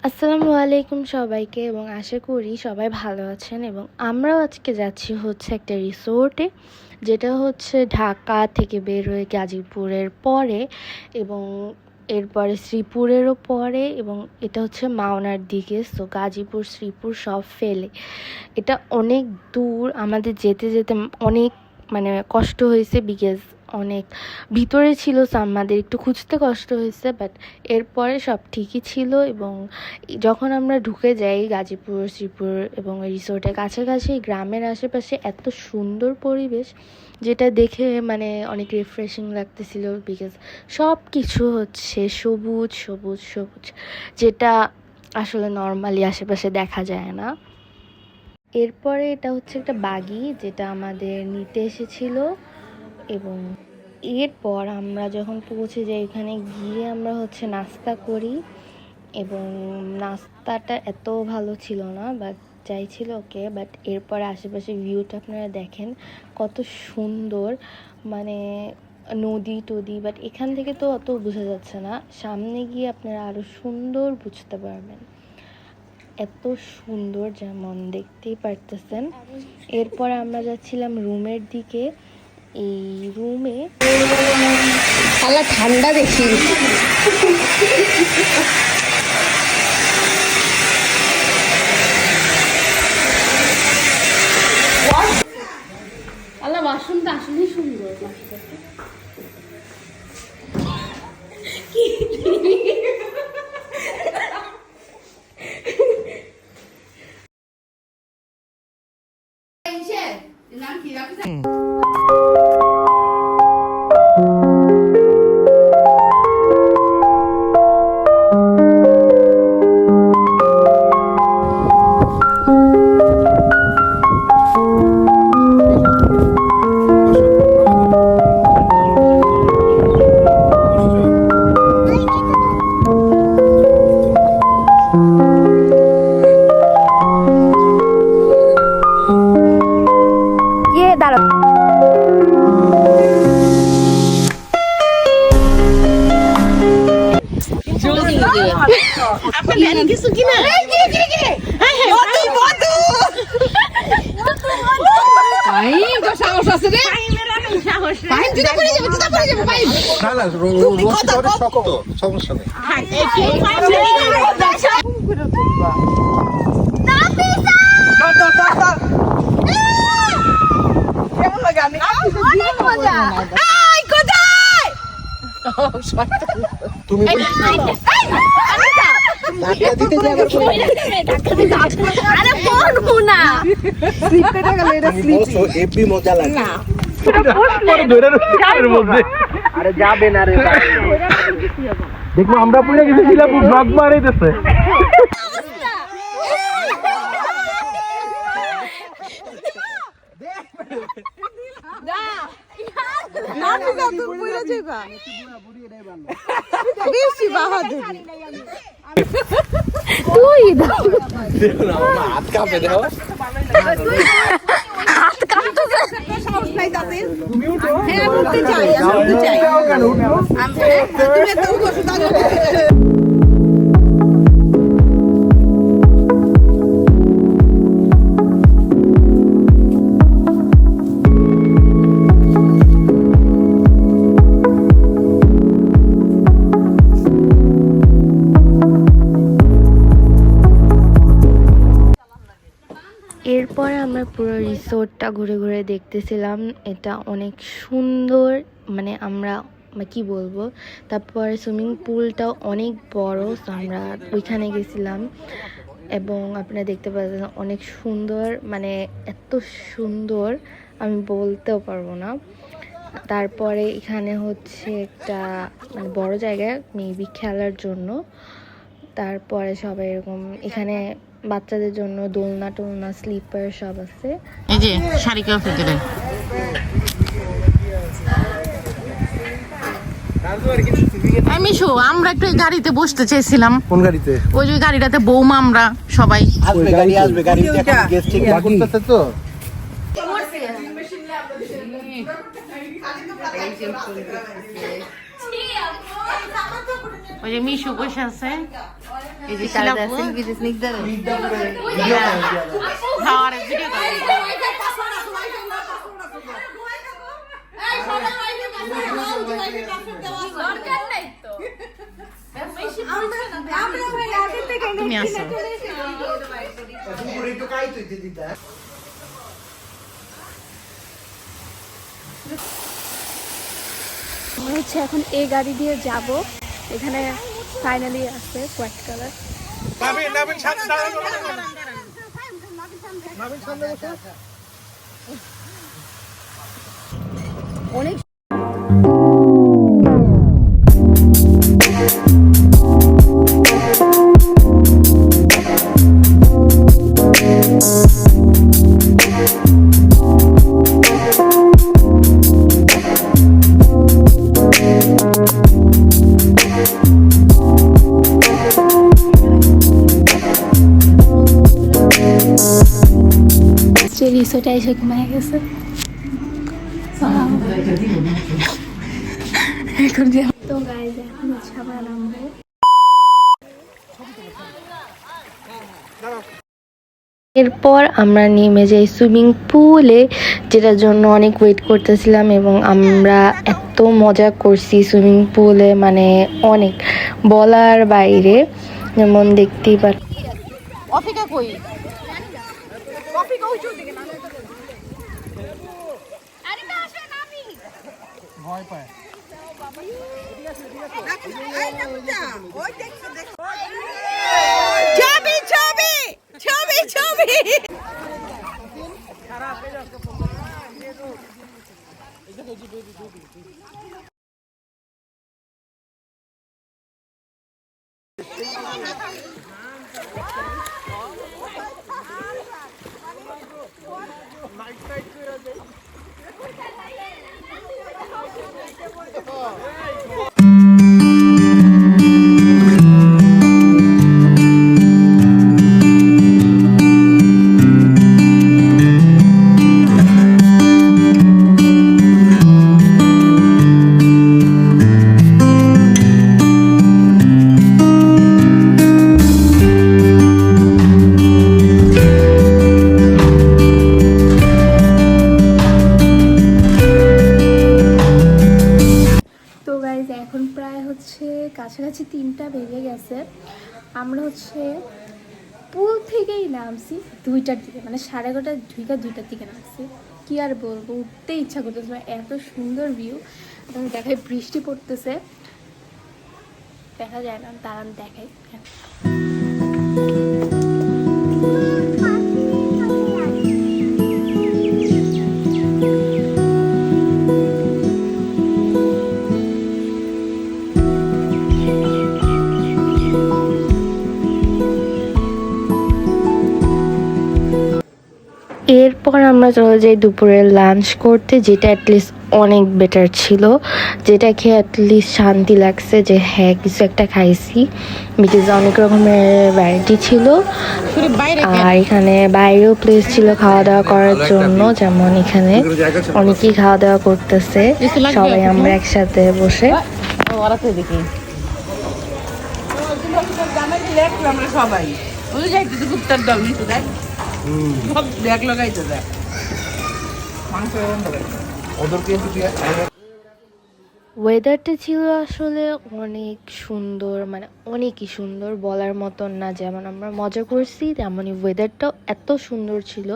আসসালামু আলাইকুম সবাইকে এবং আশা করি সবাই ভালো আছেন। এবং আমরাও আজকে যাচ্ছি হচ্ছে একটা রিসোর্টে, যেটা হচ্ছে ঢাকা থেকে বের হয়ে গাজীপুরের পরে এবং এরপরে শ্রীপুরেরও পরে, এবং এটা হচ্ছে মাওনার দিকে। সো গাজীপুর শ্রীপুর সব ফেলে এটা অনেক দূর, আমাদের যেতে যেতে অনেক কষ্ট হয়েছে, বিকজ অনেক ভিতরে ছিল, সো আমাদের একটু খুঁজতে কষ্ট হয়েছে, বাট এরপরে সব ঠিকই ছিল। এবং যখন আমরা ঢুকে যাই গাজীপুর শ্রীপুর এবং রিসোর্টের কাছাকাছি গ্রামের আশেপাশে এত সুন্দর পরিবেশ, যেটা দেখে অনেক রিফ্রেশিং লাগতেছিল, বিকজ সব কিছু হচ্ছে সবুজ সবুজ সবুজ, যেটা আসলে নর্মালি আশেপাশে দেখা যায় না। এরপরে এটা হচ্ছে একটা বাগি, যেটা আমাদের নিতে এসেছিল। এবং এরপর আমরা যখন পৌঁছে যাই, এখানে গিয়ে আমরা হচ্ছে নাস্তা করি, এবং নাস্তাটা এত ভালো ছিল না, বাট যাই ছিল ওকে। বাট এরপরে আশেপাশে ভিউটা আপনারা দেখেন কত সুন্দর, নদী টদি, বাট এখান থেকে তো অত বোঝা যাচ্ছে না, সামনে গিয়ে আপনারা আরও সুন্দর বুঝতে পারবেন, এত সুন্দর যেমন দেখতেই পারতেছেন। এরপর আমরা যাচ্ছিলাম রুমের দিকে। এই রুমে ঠান্ডা দেখি, আল্লাহ বাসনটা আসলেই সুন্দর। সমস্যা নেই। তুমি মজা লাগে, আরে যাবে না রে, দেখবো আমরা পুরো গেছিলাম ব্লগ মারাইতেছে। হাত কাঁপে, দেখো হাত কাঁপতেছে। এরপর আমরা পুরো রিসোর্টটা ঘুরে ঘুরে দেখতেছিলাম, এটা অনেক সুন্দর, আমরা কি বলবো। তারপরে সুইমিং পুলটাও অনেক বড়, তো আমরা ওইখানে গেছিলাম, এবং আপনারা দেখতে পাচ্ছেন অনেক সুন্দর, এত সুন্দর আমি বলতেও পারবো না। তারপরে এখানে হচ্ছে একটা বড় জায়গা মেবি খেলার জন্য। তারপরে সবাই এরকম এখানে বাচ্চাদের জন্য দোলনা টোলনা স্লিপার সব আছে। এই যে শাড়িকেও ফেলতে দেয়। মিশু, আমরা একটু এই গাড়িতে বসতে চাইছিলাম। কোন গাড়িতে? ওই যে গাড়িটাতে বৌমা আমরা সবাই আসবে, গাড়ি আসবে, গাড়িতে এখন গেস্ট চেক করতেছে তো। ওই যে মিশু বসে আছে। এই যে কালদা সেলফি দিস নিক দাও হ্যাঁ আরে ভিডিও কর তুমি আসো আমরা হচ্ছে এখন এই গাড়ি দিয়ে যাব। এখানে ফাইনালি আছে হোয়াইট কালার। অনেক রিসোর্টে এসে ঘুমায় গেছে। তো গাইজ এখন হচ্ছে আমরা নামবো। এরপর আমরা নেমে যাই সুইমিং পুলে, যেটার জন্য অনেক ওয়েট করতেছিলাম এবং আমরা এত মজা করছি সুইমিং পুলে, মানে অনেক বলার বাইরে। যেমন দেখতেই পাচ্ছি অফিকা কই অফিকা ওই চলতে গেল আরে না আসে না আমি ভয় পায় ছবি ছবি ছবি ছবি খারাপ হয়ে যাচ্ছে এখন প্রায় হচ্ছে কাছাকাছি 3টা বেজে গেছে। আমরা হচ্ছে পুল থেকেই নামছি 2টার দিকে, মানে 11:30 ঢুকা 2টার দিকে নামছি। কি আর বলবো, উঠতে ইচ্ছা করতেছে না, এত সুন্দর ভিউ। আমি দেখাই বৃষ্টি পড়তেছে, দেখা যায় না, দাঁড়ান দেখাই। এরপর আমরা চলে যাই দুপুরের লাঞ্চ করতে, যেটা অ্যাটলিস্ট অনেক বেটার ছিল, যেটা খেয়ে অ্যাটলিস্ট শান্তি লাগছে যে হ্যাঁ কিছু একটা খাইছি, বিকজ অনেক রকমের ভ্যারাইটি ছিল। আর এখানে বাইরেও প্লেস ছিল খাওয়া দাওয়া করার জন্য, যেমন এখানে অনেকেই খাওয়া দাওয়া করতেছে, সবাই আমরা একসাথে বসে। সবাই দেখ লাগাইতে দেখ ওয়েদারটা ছিল আসলে অনেক সুন্দর, মানে অনেকই সুন্দর, বলার মতন না। যেমন আমরা মজা করছি তেমনই ওয়েদারটাও এত সুন্দর ছিল।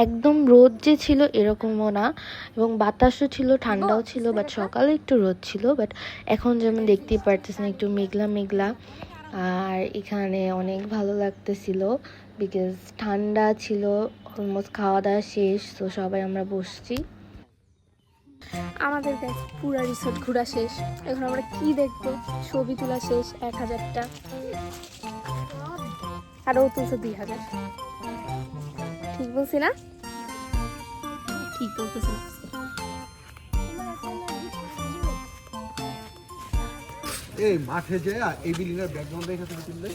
একদম রোদ যে ছিল এরকমও না, এবং বাতাসও ছিল, ঠান্ডাও ছিল, বাট সকালে একটু রোদ ছিল, বাট এখন যেমন দেখতেই পারতেছেন একটু মেঘলা মেঘলা। আর এখানে অনেক ভালো লাগতেছিল বিকজ ঠান্ডা ছিল, অলমোস্ট খাওয়া দাওয়া শেষ, তো সবাই আমরা বসছি। আমাদের কাছে পুরো রিসোর্ট ঘোরা শেষ। এখন আমরা কি দেখবো, ছবি তোলা শেষ 1000টা, আর ও তুলছে 2000। ঠিক বলছি না? ঠিক বলতেছি না। এই মাঠে যে এই বিল্ডিং এর ব্যাকগ্রাউন্ড দেখে তুমি তুললে।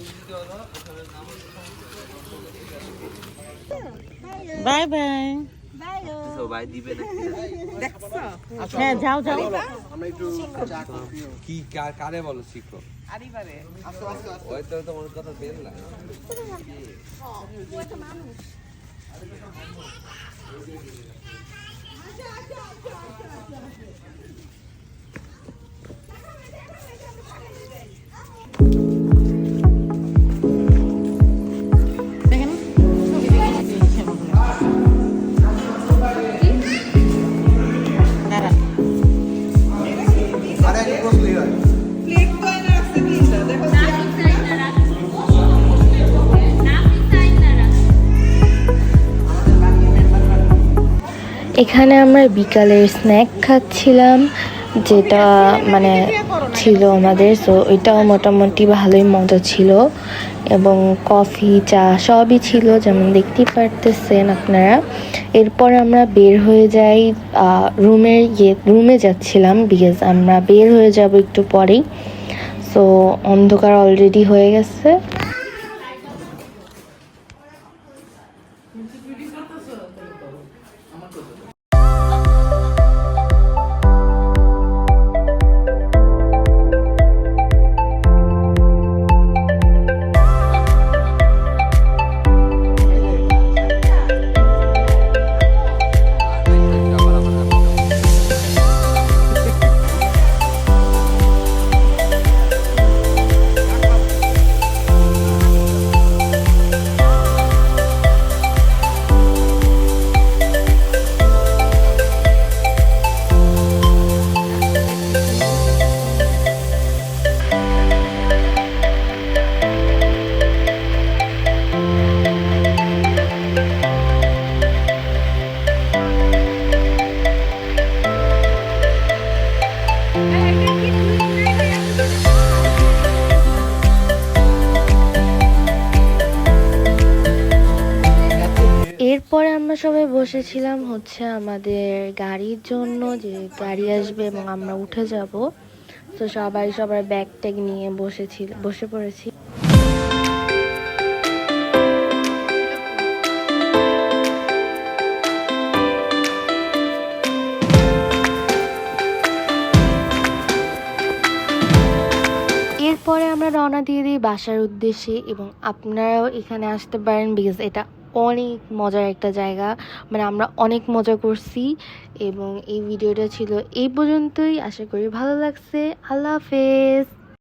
বাই বাই সবাই দিবে না হ্যাঁ যাও যাও আমরা একটু কি কারে বলো শিখো আরে এই বসলি হয় এখানে আমরা বিকালের স্ন্যাক খাচ্ছিলাম, যেটা মানে ছিল আমাদের, সো এটাও মোটামুটি ভালোই মজা ছিল এবং কফি চা সবই ছিল, যেমন দেখতেই পারতেছেন আপনারা। এরপর আমরা বের হয়ে যাই, রুমে যাচ্ছিলাম বিকজ আমরা বের হয়ে যাব একটু পরেই। সো অন্ধকার অলরেডি হয়ে গেছে। এরপরে আমরা সবাই বসেছিলাম হচ্ছে আমাদের গাড়ির জন্য, যে গাড়ি আসবে এবং আমরা উঠে যাব। তো সবাই সবার ব্যাগ ট্যাগ নিয়ে বসে পড়েছি। এরপরে আমরা রওনা দিয়ে দিই বাসার উদ্দেশ্যে, এবং আপনারাও এখানে আসতে পারেন বিকজ এটা অনেক মজার একটা জায়গা, মানে আমরা অনেক মজা করছি। এবং এই ভিডিওটা ছিল এই পর্যন্তই, আশা করি ভালো লাগছে। আল্লাহ হাফেজ।